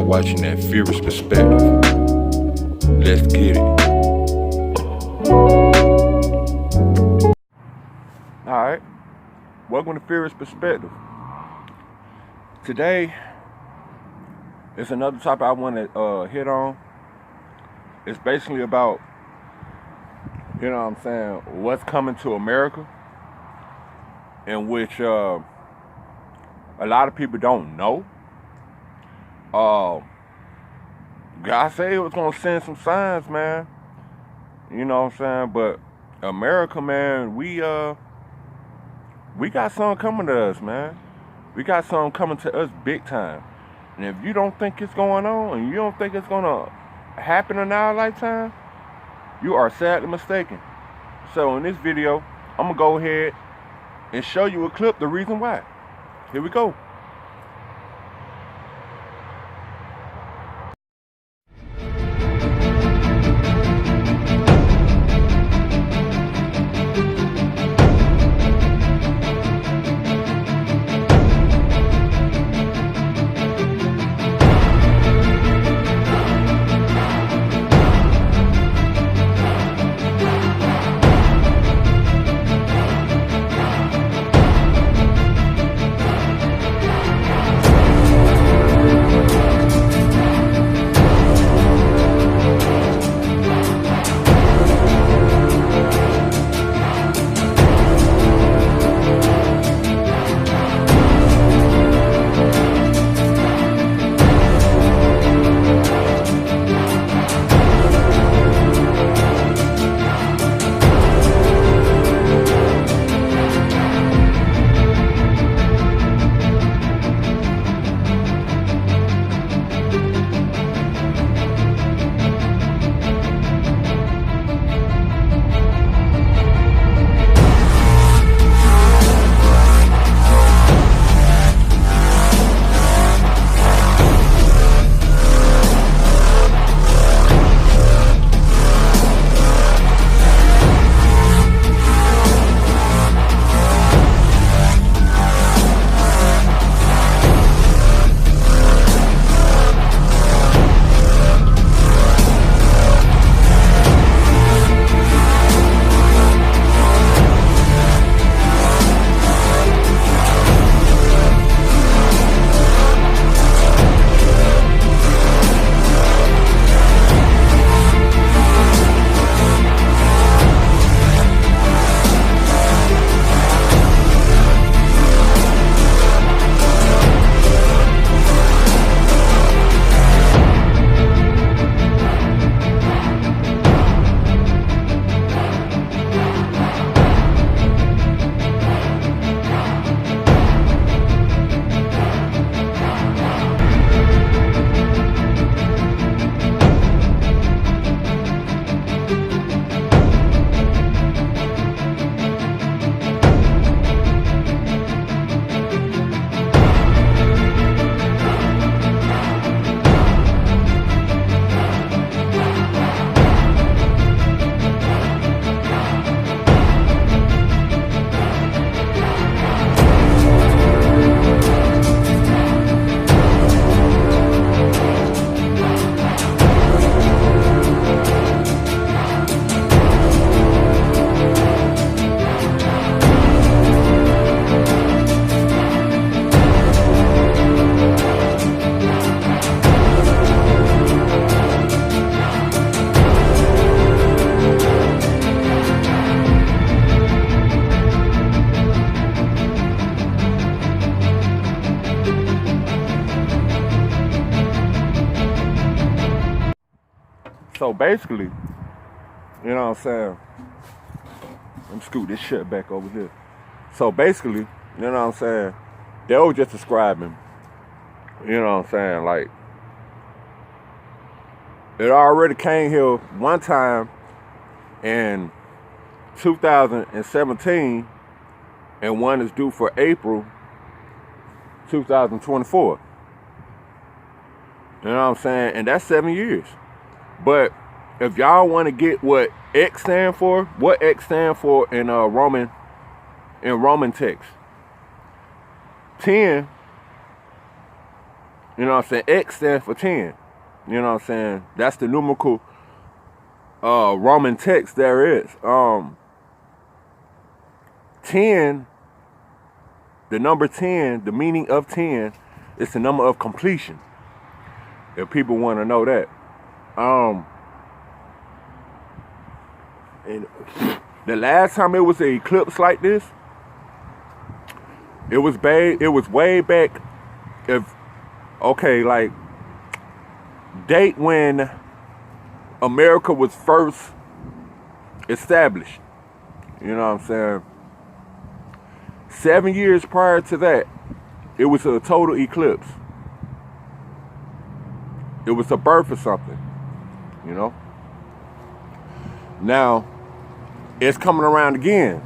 watching that Furious Perspective. Let's get it. Alright, welcome to Furious Perspective. Today is another topic I want to hit on. It's basically about, you know what I'm saying, what's coming to America, in which a lot of people don't know. God said he was going to send some signs, man. You know what I'm saying? But America, man, we got something coming to us, man. We got something coming to us big time. And if you don't think it's going on, and you don't think it's going to happen in our lifetime, you are sadly mistaken. So in this video, I'm going to go ahead and show you a clip, the reason why. Here we go. So basically, you know what I'm saying? Let me scoot this shit back over here. So basically, you know what I'm saying? They were just describing, you know what I'm saying? Like, it already came here one time in 2017, and one is due for April 2024. You know what I'm saying? And that's 7 years. But if y'all want to get what X stand for, what X stand for in Roman text, 10 You know what I'm saying? X stands for 10. You know what I'm saying? That's the numerical Roman text there is. 10, the number 10, the meaning of 10 is the number of completion. If people want to know that. And the last time it was an eclipse like this, it was way back. Like date when America was first established. You know what I'm saying? 7 years prior to that, it was a total eclipse. It was a birth of something, you know? Now, it's coming around again.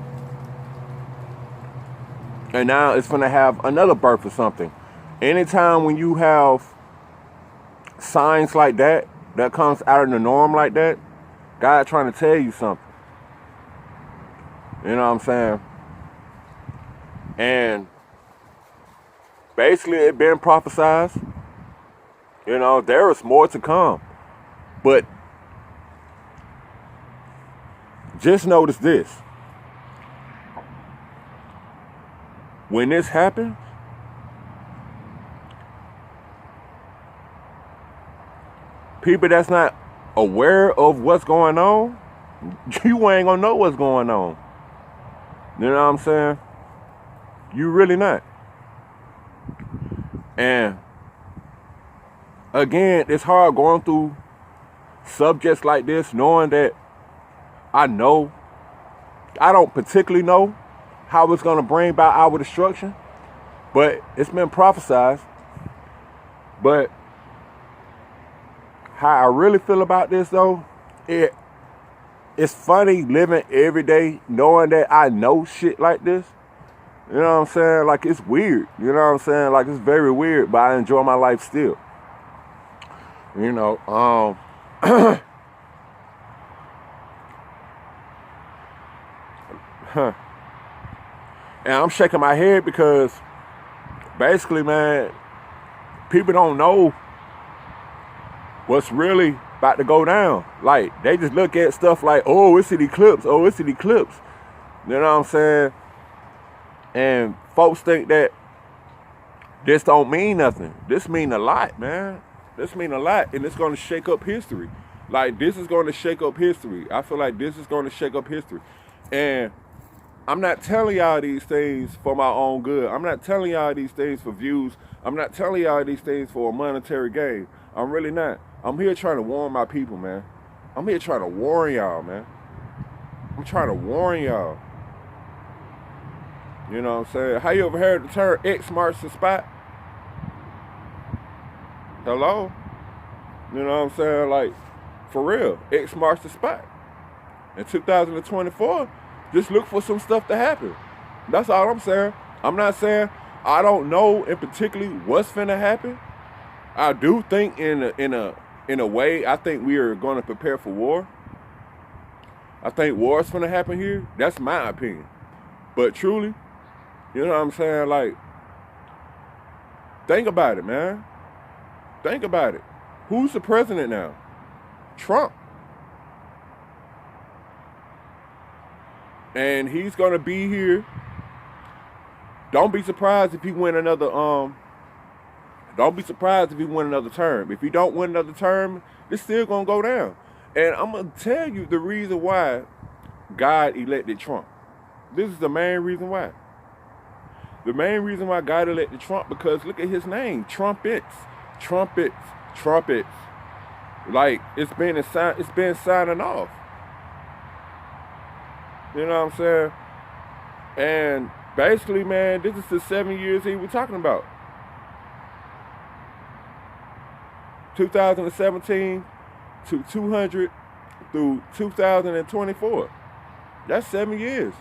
And now it's going to have another birth of something. Anytime when you have signs like that comes out of the norm like that, God trying to tell you something. You know what I'm saying? And basically it been prophesied. You know, there is more to come. But just notice this. When this happens, people that's not aware of what's going on, you ain't gonna know what's going on. You know what I'm saying? You really not. And again, it's hard going through subjects like this, knowing that I don't particularly know how it's gonna bring about our destruction, but it's been prophesied. But how I really feel about this though, it's funny living every day knowing that I know shit like this. You know what I'm saying? Like, it's weird. You know what I'm saying? Like, it's very weird, but I enjoy my life still. You know, and I'm shaking my head because basically, man, people don't know what's really about to go down. Like, they just look at stuff like, oh, it's an eclipse. Oh, it's an eclipse. You know what I'm saying? And folks think that this don't mean nothing. This mean a lot, man. This mean a lot, and it's going to shake up history. Like, this is going to shake up history. I feel like this is going to shake up history. And I'm not telling y'all these things for my own good. I'm not telling y'all these things for views. I'm not telling y'all these things for a monetary gain. I'm really not. I'm here trying to warn my people, man. I'm here trying to warn y'all, man. I'm trying to warn y'all. You know what I'm saying? How you ever heard the term X marks the spot? Hello? You know what I'm saying? Like, for real, X marks the spot. In 2024, just look for some stuff to happen. That's all I'm saying. I'm not saying I don't know in particularly what's finna happen. I do think in a way, I think we are going to prepare for war. I think war is finna happen here. That's my opinion. But truly, you know what I'm saying? Like, think about it, man. Think about it. Who's the president now? Trump. And he's gonna be here. Don't be surprised if he win another don't be surprised if he win another term. If he don't win another term, it's still gonna go down. And I'm gonna tell you the reason why God elected Trump. This is the main reason why. The main reason why God elected Trump, because look at his name. Trumpets. Trumpets. Trumpets. Like, it's been signing off. You know what I'm saying? And basically, man, this is the 7 years he was talking about. 2017 to 200 through 2024. That's 7 years.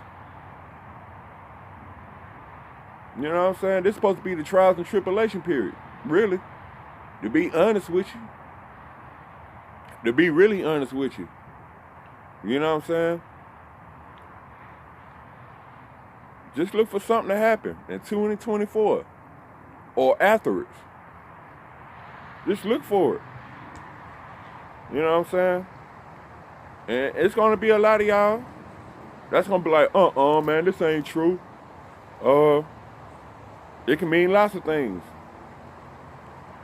You know what I'm saying? This is supposed to be the trials and tribulation period. Really. To be honest with you. To be really honest with you. You know what I'm saying? Just look for something to happen in 2024 or afterwards. Just look for it. You know what I'm saying? And it's gonna be a lot of y'all that's gonna be like, man, this ain't true. It can mean lots of things.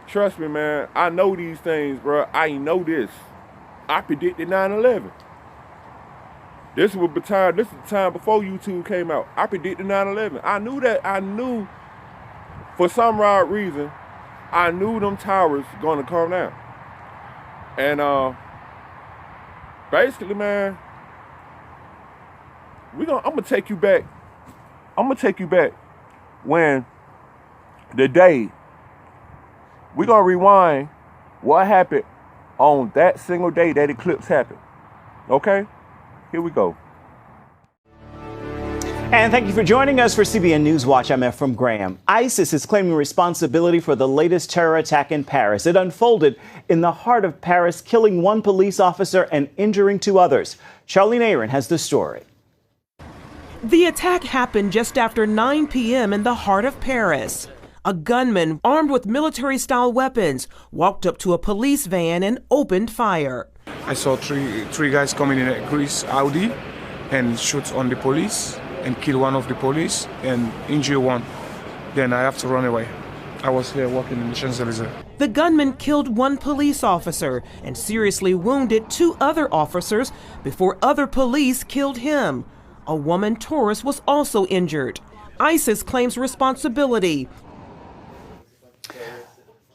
Trust me, man. I know these things, bro. I know this. I predicted 9/11. This is the time before YouTube came out. I predicted 9/11. I knew that. I knew, for some odd reason, I knew them towers gonna come down. And basically, man, I'm gonna take you back. I'm gonna take you back when the day. We're gonna rewind what happened on that single day that eclipse happened. Okay? Here we go. And thank you for joining us for CBN News Watch. I'm Ephraim Graham. ISIS is claiming responsibility for the latest terror attack in Paris. It unfolded in the heart of Paris, killing one police officer and injuring 2 others. Charlene Aaron has the story. The attack happened just after 9 p.m. in the heart of Paris. A gunman armed with military-style weapons walked up to a police van and opened fire. I saw three guys coming in a Greece Audi and shoot on the police and kill one of the police and injure one. Then I have to run away. I was here walking in the Champs-Élysées. The gunman killed one police officer and seriously wounded 2 other officers before other police killed him. A woman tourist was also injured. ISIS claims responsibility.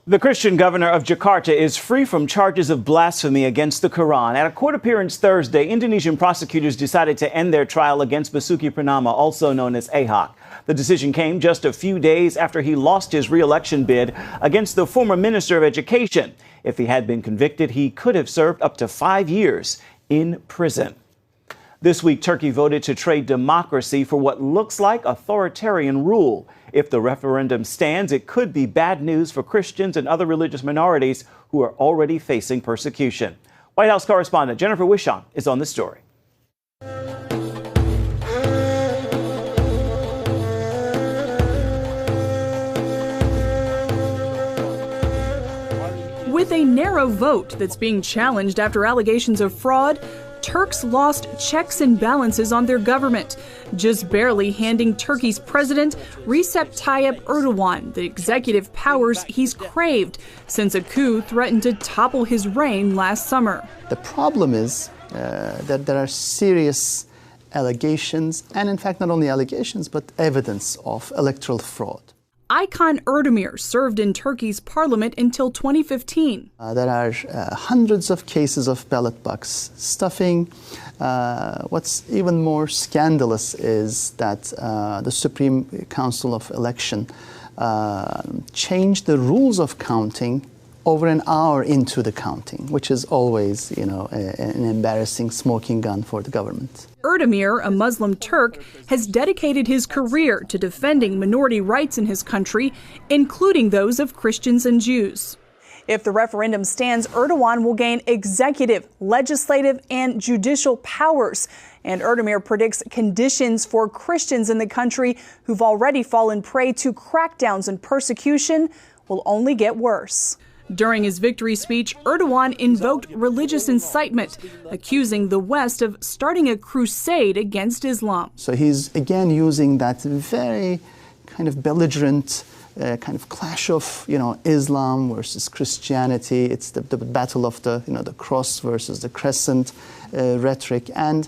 The Christian governor of Jakarta is free from charges of blasphemy against the Quran. At a court appearance Thursday, Indonesian prosecutors decided to end their trial against Basuki Purnama, also known as Ahok. The decision came just a few days after he lost his re-election bid against the former Minister of Education. If he had been convicted, he could have served up to 5 years in prison. This week, Turkey voted to trade democracy for what looks like authoritarian rule. If the referendum stands, it could be bad news for Christians and other religious minorities who are already facing persecution. White House correspondent Jennifer Wishon is on the story. With a narrow vote that's being challenged after allegations of fraud, Turks lost checks and balances on their government, just barely handing Turkey's president Recep Tayyip Erdogan the executive powers he's craved since a coup threatened to topple his reign last summer. The problem is that there are serious allegations, and in fact not only allegations, but evidence of electoral fraud. Icon Erdemir served in Turkey's parliament until 2015. There are hundreds of cases of ballot box stuffing. What's even more scandalous is that the Supreme Council of Election changed the rules of counting over an hour into the counting, which is always, an embarrassing smoking gun for the government. Erdemir, a Muslim Turk, has dedicated his career to defending minority rights in his country, including those of Christians and Jews. If the referendum stands, Erdogan will gain executive, legislative, and judicial powers. And Erdemir predicts conditions for Christians in the country who've already fallen prey to crackdowns and persecution will only get worse. During his victory speech, Erdogan invoked religious incitement, accusing the West of starting a crusade against Islam. So he's again using that very kind of belligerent kind of clash of, Islam versus Christianity. It's the battle of the cross versus the crescent rhetoric. And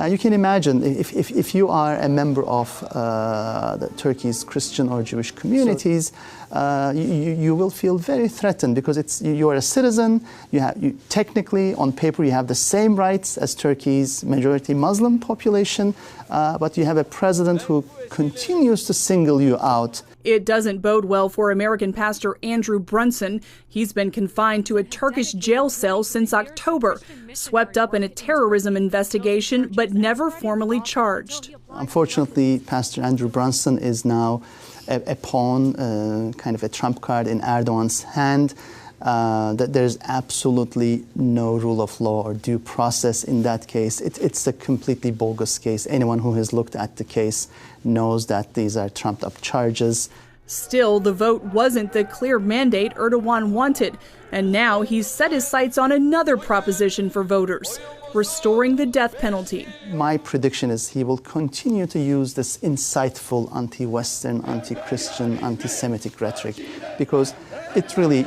you can imagine if you are a member of the Turkey's Christian or Jewish communities, you will feel very threatened because you are a citizen. You technically, on paper, you have the same rights as Turkey's majority Muslim population, but you have a president who continues to single you out. It doesn't bode well for American pastor Andrew Brunson. He's been confined to a Turkish jail cell since October, swept up in a terrorism investigation, but never formally charged. Unfortunately, Pastor Andrew Brunson is now a pawn, kind of a trump card in Erdogan's hand. That there's absolutely no rule of law or due process in that case. It's a completely bogus case. Anyone who has looked at the case knows that these are trumped up charges. Still, the vote wasn't the clear mandate Erdogan wanted, and now he's set his sights on another proposition for voters: restoring the death penalty. My prediction is he will continue to use this insightful anti-Western, anti-Christian, anti-Semitic rhetoric because it really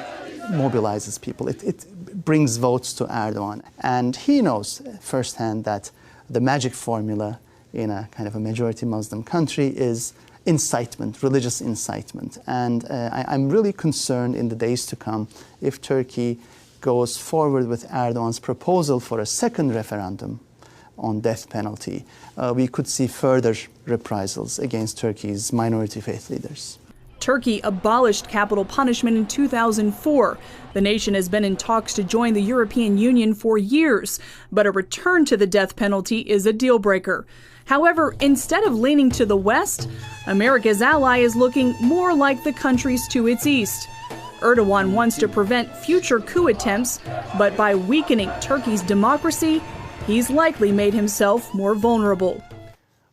mobilizes people. It brings votes to Erdogan. And he knows firsthand that the magic formula in a kind of a majority Muslim country is incitement, religious incitement. And I'm really concerned in the days to come if Turkey goes forward with Erdogan's proposal for a second referendum on death penalty. We could see further reprisals against Turkey's minority faith leaders. Turkey abolished capital punishment in 2004. The nation has been in talks to join the European Union for years, but a return to the death penalty is a deal breaker. However, instead of leaning to the west, America's ally is looking more like the countries to its east. Erdogan wants to prevent future coup attempts, but by weakening Turkey's democracy, he's likely made himself more vulnerable.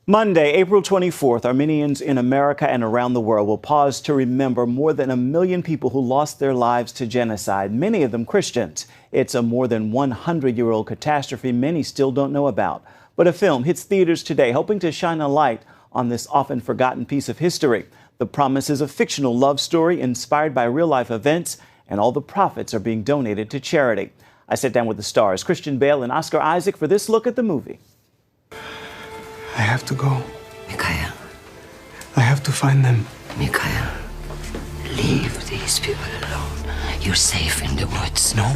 Monday, April 24th, Armenians in America and around the world will pause to remember more than 1 million people who lost their lives to genocide, many of them Christians. It's a more than 100-year-old catastrophe many still don't know about. But a film hits theaters today, hoping to shine a light on this often forgotten piece of history. The Promise is a fictional love story inspired by real-life events, and all the profits are being donated to charity. I sat down with the stars, Christian Bale and Oscar Isaac, for this look at the movie. I have to go. Mikhail. I have to find them. Mikhail, leave these people alone. You're safe in the woods. No,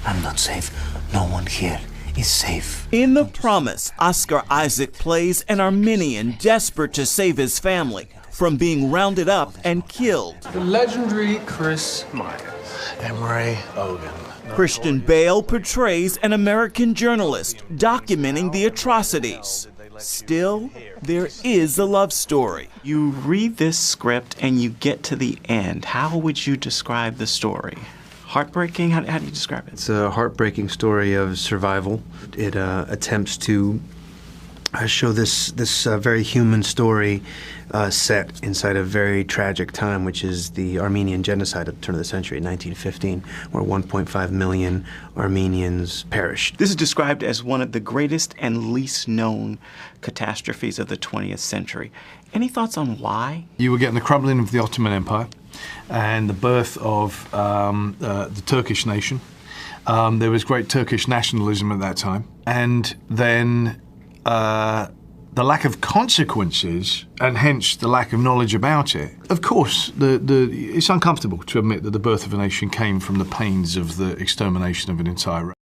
I'm not safe. No one here is safe. In The Promise, Oscar Isaac plays an Armenian desperate to save his family from being rounded up and killed. The legendary Chris Myers. Emery Ogan. Christian Bale portrays an American journalist documenting the atrocities. Still, there is a love story. You read this script and you get to the end. How would you describe the story? Heartbreaking? How do you describe it? It's a heartbreaking story of survival. It attempts to show this very human story set inside a very tragic time, which is the Armenian genocide at the turn of the century, 1915, where 1.5 million Armenians perished. This is described as one of the greatest and least known catastrophes of the 20th century. Any thoughts on why? You were getting the crumbling of the Ottoman Empire and the birth of the Turkish nation. There was great Turkish nationalism at that time. And then the lack of consequences, and hence the lack of knowledge about it. Of course, it's uncomfortable to admit that the birth of a nation came from the pains of the extermination of an entire race.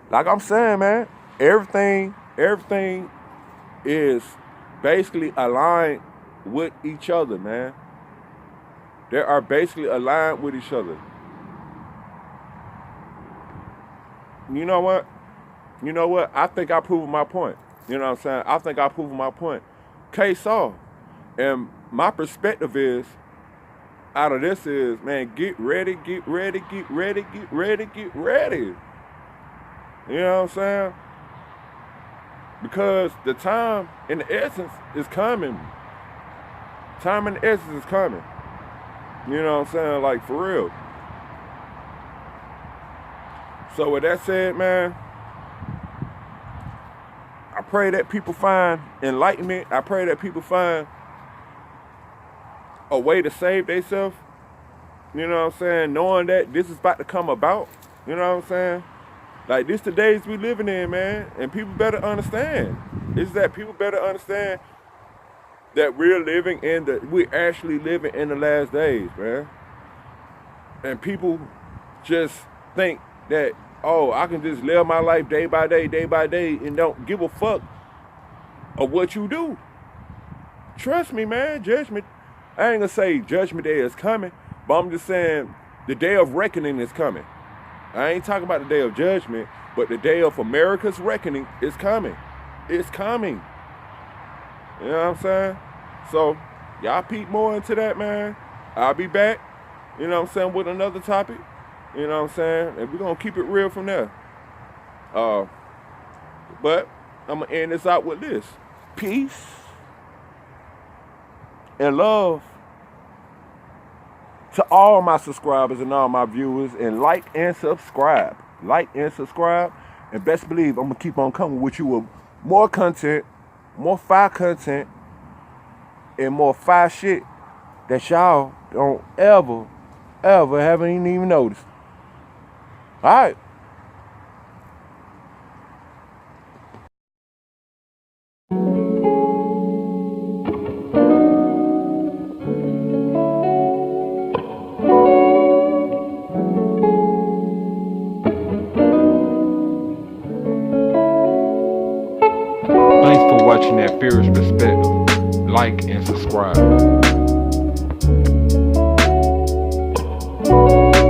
Like I'm saying, man, everything is basically aligned with each other, man. They are basically aligned with each other. You know what? I think I proved my point. You know what I'm saying? I think I proved my point. Case off. And my perspective is, out of this is, man, get ready. You know what I'm saying? Because the time in the essence is coming. Time in the essence is coming. You know what I'm saying? Like, for real. So with that said, man, I pray that people find enlightenment. I pray that people find a way to save themselves. You know what I'm saying? Knowing that this is about to come about. You know what I'm saying? Like, this the days we living in, man. And people better understand. Is that people better understand that we're actually living in the last days, man. And people just think that, oh, I can just live my life day by day, and don't give a fuck of what you do. Trust me, man, judgment, I ain't gonna say judgment day is coming, but I'm just saying the day of reckoning is coming. I ain't talking about the day of judgment, but the day of America's reckoning is coming. It's coming. You know what I'm saying? So, y'all peek more into that, man. I'll be back, you know what I'm saying, with another topic. You know what I'm saying? And we're going to keep it real from there. But I'm going to end this out with this. Peace and love To all my subscribers and all my viewers, and like and subscribe. Like and subscribe. And best believe I'm going to keep on coming with you with more content, more fire content, and more fire shit that y'all don't ever haven't even noticed. Alright. Thanks for watching that Fierce Perspective. Like and subscribe.